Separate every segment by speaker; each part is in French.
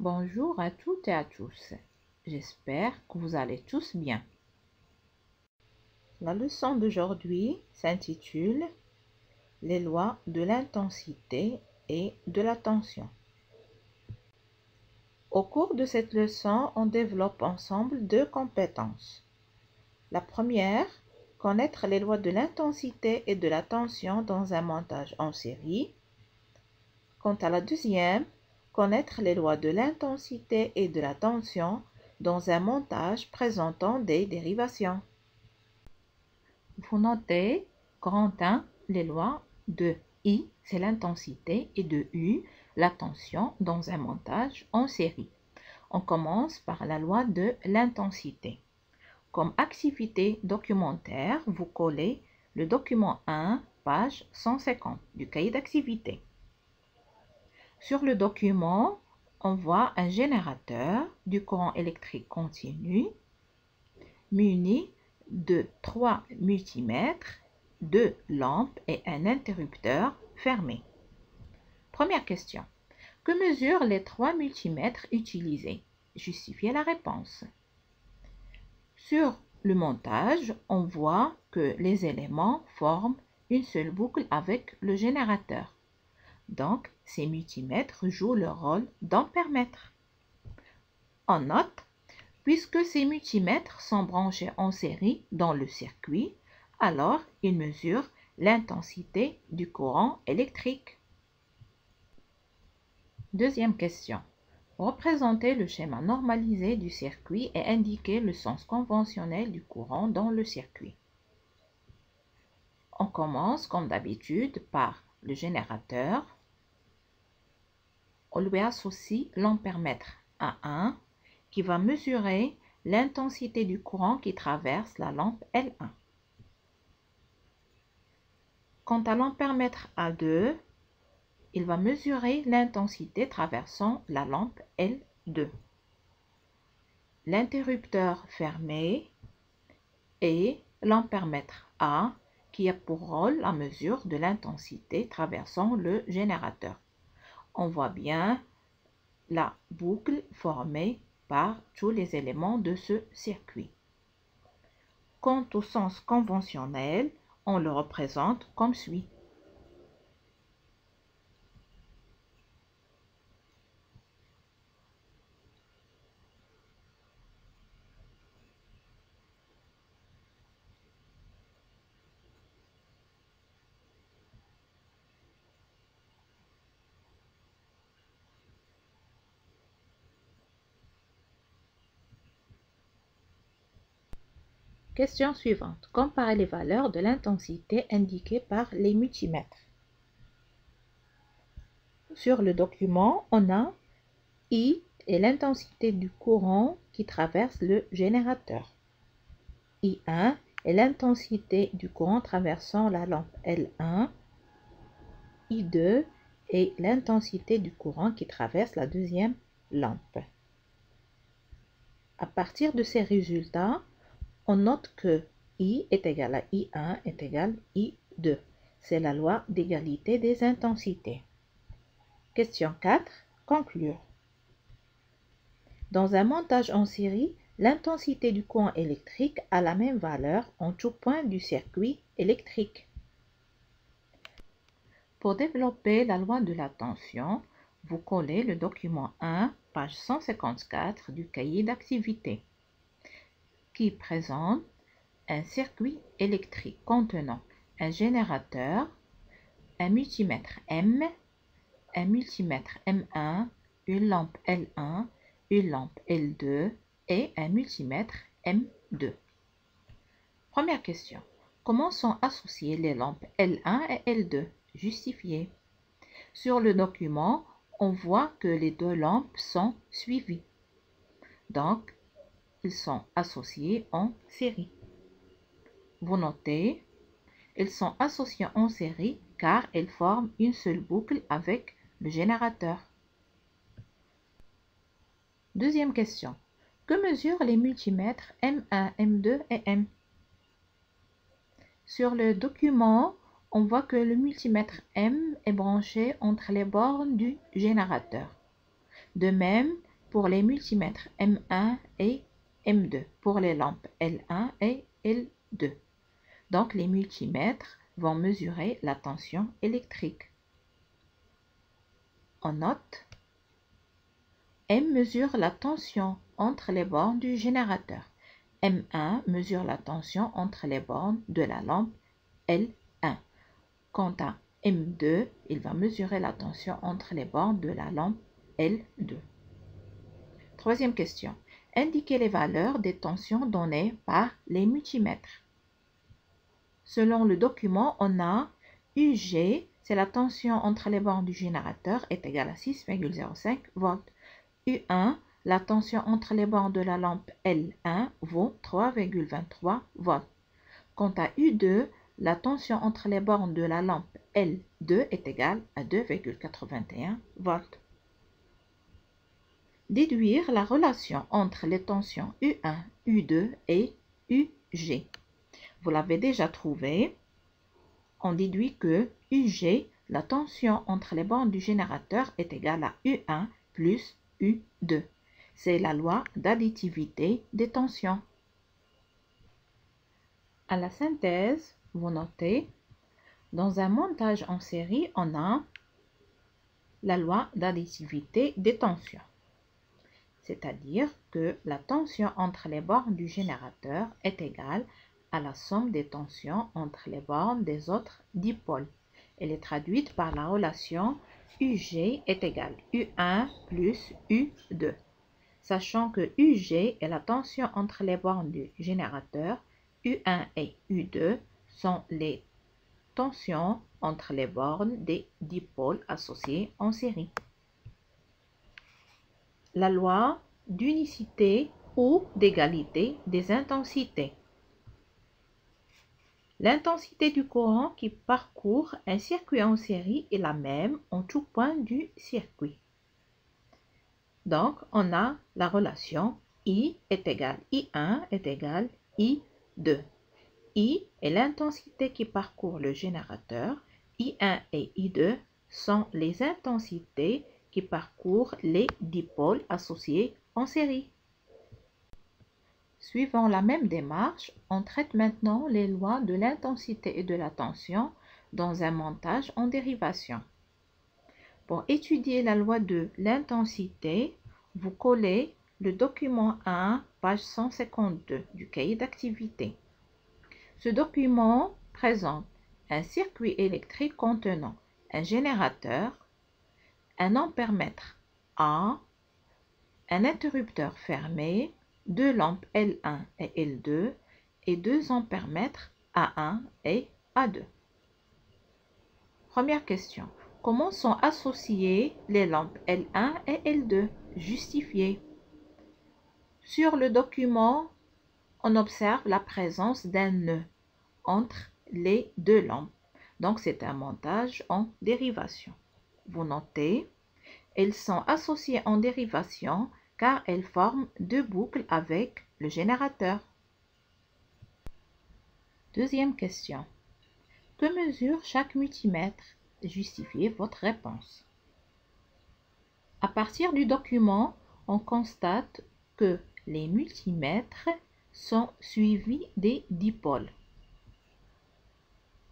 Speaker 1: Bonjour à toutes et à tous. J'espère que vous allez tous bien. La leçon d'aujourd'hui s'intitule Les lois de l'intensité et de la tension. Au cours de cette leçon, on développe ensemble deux compétences. La première, connaître les lois de l'intensité et de la tension dans un montage en série. Quant à la deuxième, connaître les lois de l'intensité et de la tension dans un montage présentant des dérivations. Vous notez, grand 1, les lois de I, c'est l'intensité, et de U, la tension dans un montage en série. On commence par la loi de l'intensité. Comme activité documentaire, vous collez le document 1, page 150 du cahier d'activité. Sur le document, on voit un générateur du courant électrique continu muni de 3 multimètres, 2 lampes et un interrupteur fermé. Première question. Que mesurent les 3 multimètres utilisés? Justifiez la réponse. Sur le montage, on voit que les éléments forment une seule boucle avec le générateur. Donc, ces multimètres jouent le rôle d'ampèremètre. On note, puisque ces multimètres sont branchés en série dans le circuit, alors ils mesurent l'intensité du courant électrique. Deuxième question. Représentez le schéma normalisé du circuit et indiquez le sens conventionnel du courant dans le circuit. On commence comme d'habitude par le générateur. On lui associe l'ampèremètre A1 qui va mesurer l'intensité du courant qui traverse la lampe L1. Quant à l'ampèremètre A2, il va mesurer l'intensité traversant la lampe L2. L'interrupteur fermé et l'ampèremètre A qui a pour rôle la mesure de l'intensité traversant le générateur. On voit bien la boucle formée par tous les éléments de ce circuit. Quant au sens conventionnel, on le représente comme suit. Question suivante. Comparez les valeurs de l'intensité indiquées par les multimètres. Sur le document, on a I est l'intensité du courant qui traverse le générateur. I1 est l'intensité du courant traversant la lampe L1. I2 est l'intensité du courant qui traverse la deuxième lampe. À partir de ces résultats, on note que I est égal à I1 est égal à I2. C'est la loi d'égalité des intensités. Question 4. Conclure. Dans un montage en série, l'intensité du courant électrique a la même valeur en tout point du circuit électrique. Pour développer la loi de la tension, vous collez le document 1, page 154 du cahier d'activité, qui présente un circuit électrique contenant un générateur, un multimètre M, un multimètre M1, une lampe L1, une lampe L2 et un multimètre M2. Première question. Comment sont associées les lampes L1 et L2? Justifié. Sur le document, on voit que les deux lampes sont suivies. Donc, ils sont associés en série. Vous notez, ils sont associés en série car ils forment une seule boucle avec le générateur. Deuxième question. Que mesurent les multimètres M1, M2 et M? Sur le document, on voit que le multimètre M est branché entre les bornes du générateur. De même, pour les multimètres M1 et M2, pour les lampes L1 et L2. Donc, les multimètres vont mesurer la tension électrique. On note, M mesure la tension entre les bornes du générateur. M1 mesure la tension entre les bornes de la lampe L1. Quant à M2, il va mesurer la tension entre les bornes de la lampe L2. Troisième question. Indiquez les valeurs des tensions données par les multimètres. Selon le document, on a UG, c'est la tension entre les bornes du générateur, est égale à 6,05 volts. U1, la tension entre les bornes de la lampe L1 vaut 3,23 volts. Quant à U2, la tension entre les bornes de la lampe L2 est égale à 2,81 volts. Déduire la relation entre les tensions U1, U2 et UG. Vous l'avez déjà trouvé. On déduit que UG, la tension entre les bornes du générateur, est égale à U1 plus U2. C'est la loi d'additivité des tensions. À la synthèse, vous notez, dans un montage en série, on a la loi d'additivité des tensions. C'est-à-dire que la tension entre les bornes du générateur est égale à la somme des tensions entre les bornes des autres dipôles. Elle est traduite par la relation UG est égal U1 plus U2. Sachant que UG est la tension entre les bornes du générateur, U1 et U2 sont les tensions entre les bornes des dipôles associés en série. La loi d'unicité ou d'égalité des intensités. L'intensité du courant qui parcourt un circuit en série est la même en tout point du circuit. Donc, on a la relation I est égal I1 est égal I2. I est l'intensité qui parcourt le générateur. I1 et I2 sont les intensités qui parcourent les dipôles associés en série. Suivant la même démarche, on traite maintenant les lois de l'intensité et de la tension dans un montage en dérivation. Pour étudier la loi de l'intensité, vous collez le document 1, page 152 du cahier d'activité. Ce document présente un circuit électrique contenant un générateur, un ampèremètre A, un interrupteur fermé, deux lampes L1 et L2 et deux ampèremètres A1 et A2. Première question. Comment sont associées les lampes L1 et L2? Justifiées. Sur le document, on observe la présence d'un nœud entre les deux lampes. Donc, c'est un montage en dérivation. Vous notez, elles sont associées en dérivation car elles forment deux boucles avec le générateur. Deuxième question. Que mesure chaque multimètre? Justifiez votre réponse. À partir du document, on constate que les multimètres sont suivis des dipôles.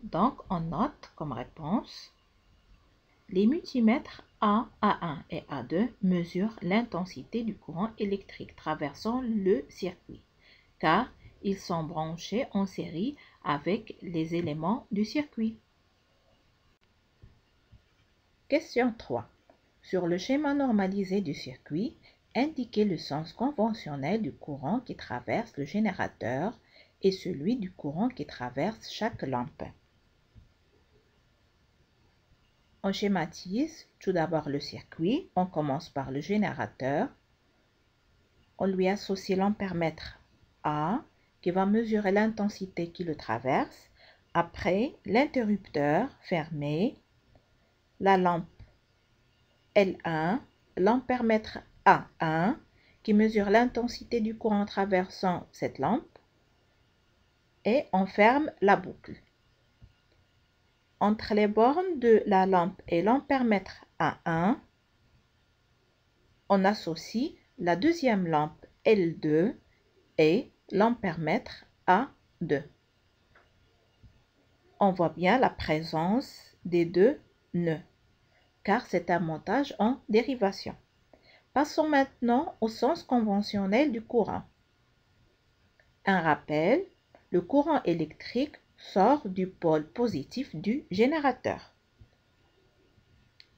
Speaker 1: Donc, on note comme réponse, les multimètres A, A1 et A2 mesurent l'intensité du courant électrique traversant le circuit, car ils sont branchés en série avec les éléments du circuit. Question 3. Sur le schéma normalisé du circuit, indiquez le sens conventionnel du courant qui traverse le générateur et celui du courant qui traverse chaque lampe. On schématise tout d'abord le circuit. On commence par le générateur. On lui associe l'ampèremètre A qui va mesurer l'intensité qui le traverse. Après, l'interrupteur fermé, la lampe L1, l'ampèremètre A1 qui mesure l'intensité du courant traversant cette lampe et on ferme la boucle. Entre les bornes de la lampe et l'ampèremètre A1, on associe la deuxième lampe L2 et l'ampèremètre A2. On voit bien la présence des deux nœuds, car c'est un montage en dérivation. Passons maintenant au sens conventionnel du courant. Un rappel, le courant électrique sort du pôle positif du générateur.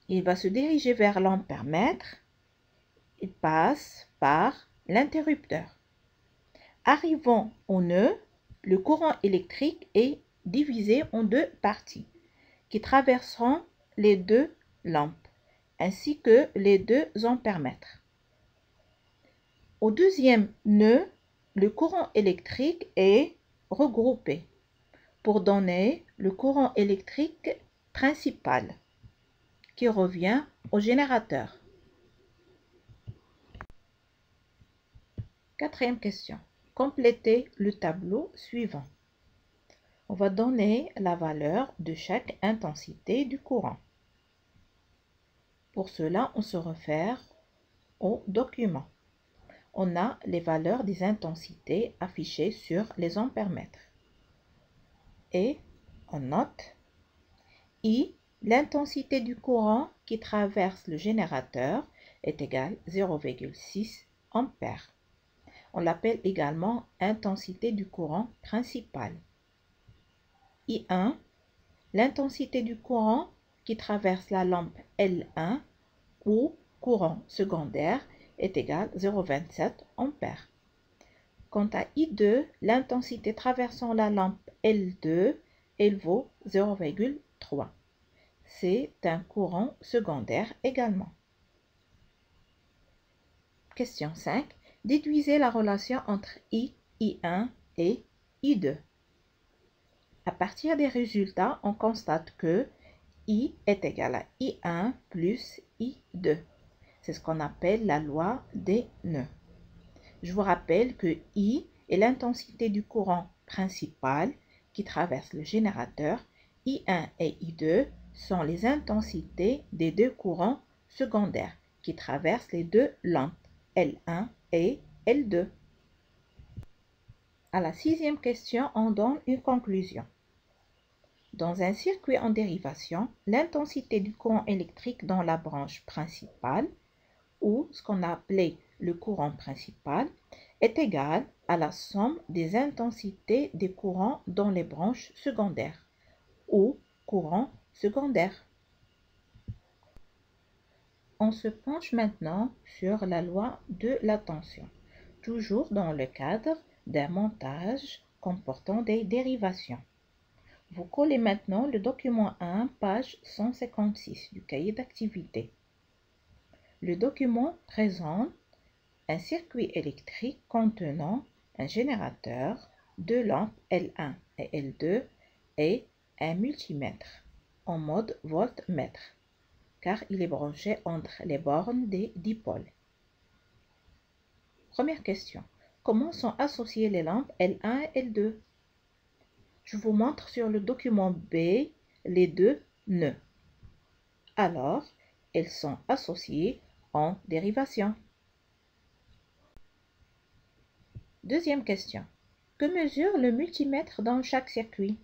Speaker 1: Il va se diriger vers l'ampèremètre. Il passe par l'interrupteur. Arrivant au nœud, le courant électrique est divisé en deux parties qui traverseront les deux lampes ainsi que les deux ampèremètres. Au deuxième nœud, le courant électrique est regroupé pour donner le courant électrique principal qui revient au générateur. Quatrième question. Complétez le tableau suivant. On va donner la valeur de chaque intensité du courant. Pour cela, on se réfère au document. On a les valeurs des intensités affichées sur les ampèremètres. Et on note I, l'intensité du courant qui traverse le générateur est égale à 0,6 ampères. On l'appelle également intensité du courant principal. I1, l'intensité du courant qui traverse la lampe L1 ou courant secondaire est égale à 0,27 ampères. Quant à I2, l'intensité traversant la lampe L2, elle vaut 0,3. C'est un courant secondaire également. Question 5. Déduisez la relation entre I1 et I2. À partir des résultats, on constate que I est égal à I1 plus I2. C'est ce qu'on appelle la loi des nœuds. Je vous rappelle que I est l'intensité du courant principal qui traverse le générateur. I1 et I2 sont les intensités des deux courants secondaires qui traversent les deux lampes L1 et L2. À la sixième question, on donne une conclusion. Dans un circuit en dérivation, l'intensité du courant électrique dans la branche principale, ou ce qu'on a appelé le courant principal, est égale à la somme des intensités des courants dans les branches secondaires, ou courant secondaire. On se penche maintenant sur la loi de la tension, toujours dans le cadre d'un montage comportant des dérivations. Vous collez maintenant le document 1, page 156 du cahier d'activité. Le document présente un circuit électrique contenant un générateur, deux lampes L1 et L2 et un multimètre en mode voltmètre, car il est branché entre les bornes des dipôles. Première question. Comment sont associées les lampes L1 et L2? Je vous montre sur le document B les deux nœuds. Alors, elles sont associées en dérivation. Deuxième question. Que mesure le multimètre dans chaque circuit?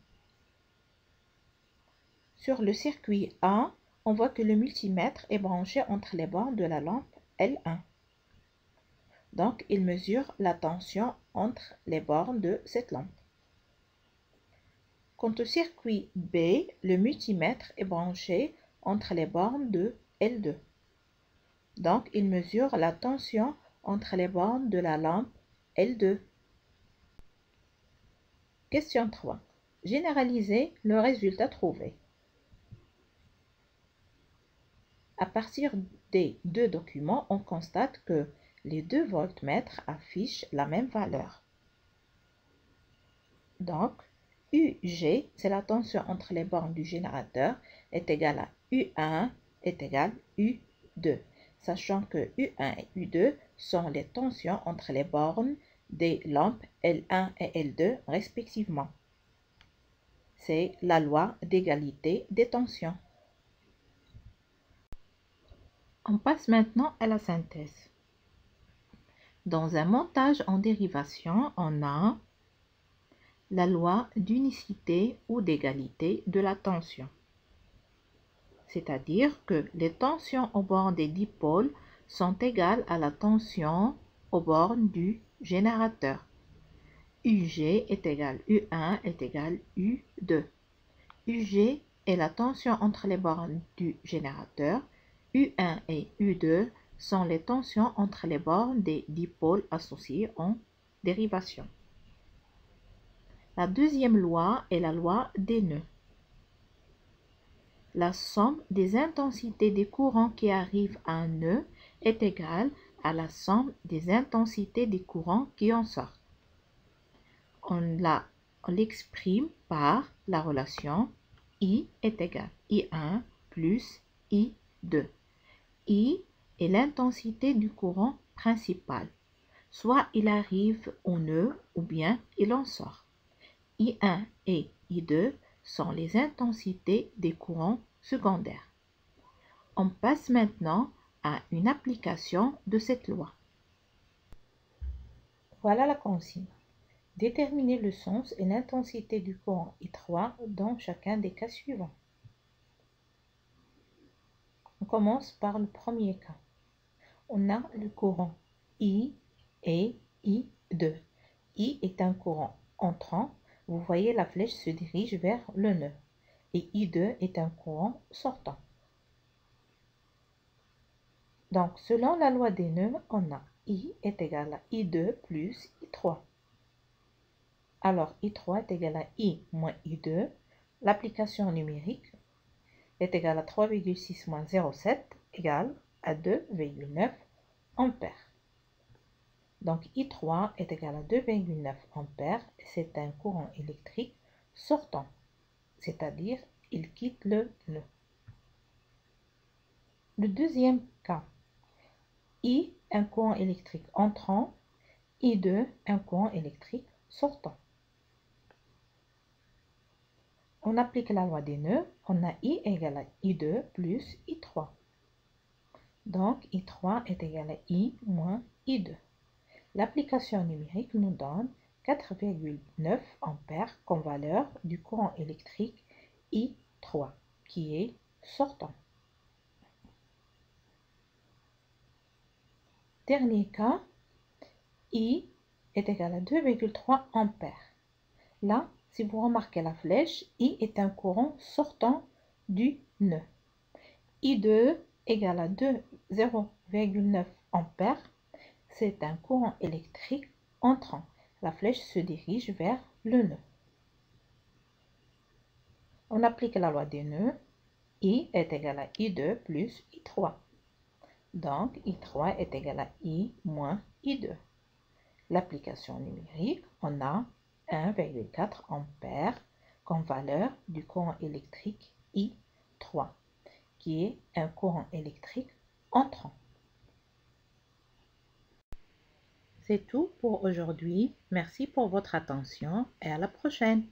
Speaker 1: Sur le circuit A, on voit que le multimètre est branché entre les bornes de la lampe L1. Donc, il mesure la tension entre les bornes de cette lampe. Quant au circuit B, le multimètre est branché entre les bornes de L2. Donc, il mesure la tension entre les bornes de la lampe L2. Question 3. Généralisez le résultat trouvé. À partir des deux documents, on constate que les deux voltmètres affichent la même valeur. Donc, UG, c'est la tension entre les bornes du générateur, est égale à U1 est égal à U2, sachant que U1 et U2 sont les tensions entre les bornes des lampes L1 et L2 respectivement. C'est la loi d'égalité des tensions. On passe maintenant à la synthèse. Dans un montage en dérivation, on a la loi d'unicité ou d'égalité de la tension. C'est-à-dire que les tensions aux bornes des dipôles sont égales à la tension aux bornes du générateur. UG est égal U1 est égal U2. UG est la tension entre les bornes du générateur. U1 et U2 sont les tensions entre les bornes des dipôles associés en dérivation. La deuxième loi est la loi des nœuds. La somme des intensités des courants qui arrivent à un nœud est égale à la somme des intensités des courants qui en sortent. On l'exprime par la relation I est égal à I1 plus I2. I est l'intensité du courant principal. Soit il arrive au nœud ou bien il en sort. I1 et I2 sont les intensités des courants secondaires. On passe maintenant à une application de cette loi. Voilà la consigne. Déterminer le sens et l'intensité du courant I3 dans chacun des cas suivants. On commence par le premier cas. On a le courant I et I2. I est un courant entrant. Vous voyez, la flèche se dirige vers le nœud. Et I2 est un courant sortant. Donc, selon la loi des nœuds, on a I est égal à I2 plus I3. Alors, I3 est égal à I moins I2. L'application numérique est égale à 3,6 moins 0,7 égale à 2,9 ampères. Donc, I3 est égal à 2,9 ampères. C'est un courant électrique sortant, c'est-à-dire il quitte le nœud. Le deuxième cas, I, un courant électrique entrant, I2, un courant électrique sortant. On applique la loi des nœuds, on a I égale à I2 plus I3. Donc, I3 est égal à I moins I2. L'application numérique nous donne 4,9 ampères comme valeur du courant électrique I3, qui est sortant. Dernier cas, I est égal à 2,3 ampères. Là, si vous remarquez la flèche, I est un courant sortant du nœud. I2 égale à 0,9 ampères. C'est un courant électrique entrant. La flèche se dirige vers le nœud. On applique la loi des nœuds. I est égal à I2 plus I3. Donc, I3 est égal à I moins I2. L'application numérique, on a 1,4 ampères comme valeur du courant électrique I3, qui est un courant électrique entrant. C'est tout pour aujourd'hui. Merci pour votre attention et à la prochaine.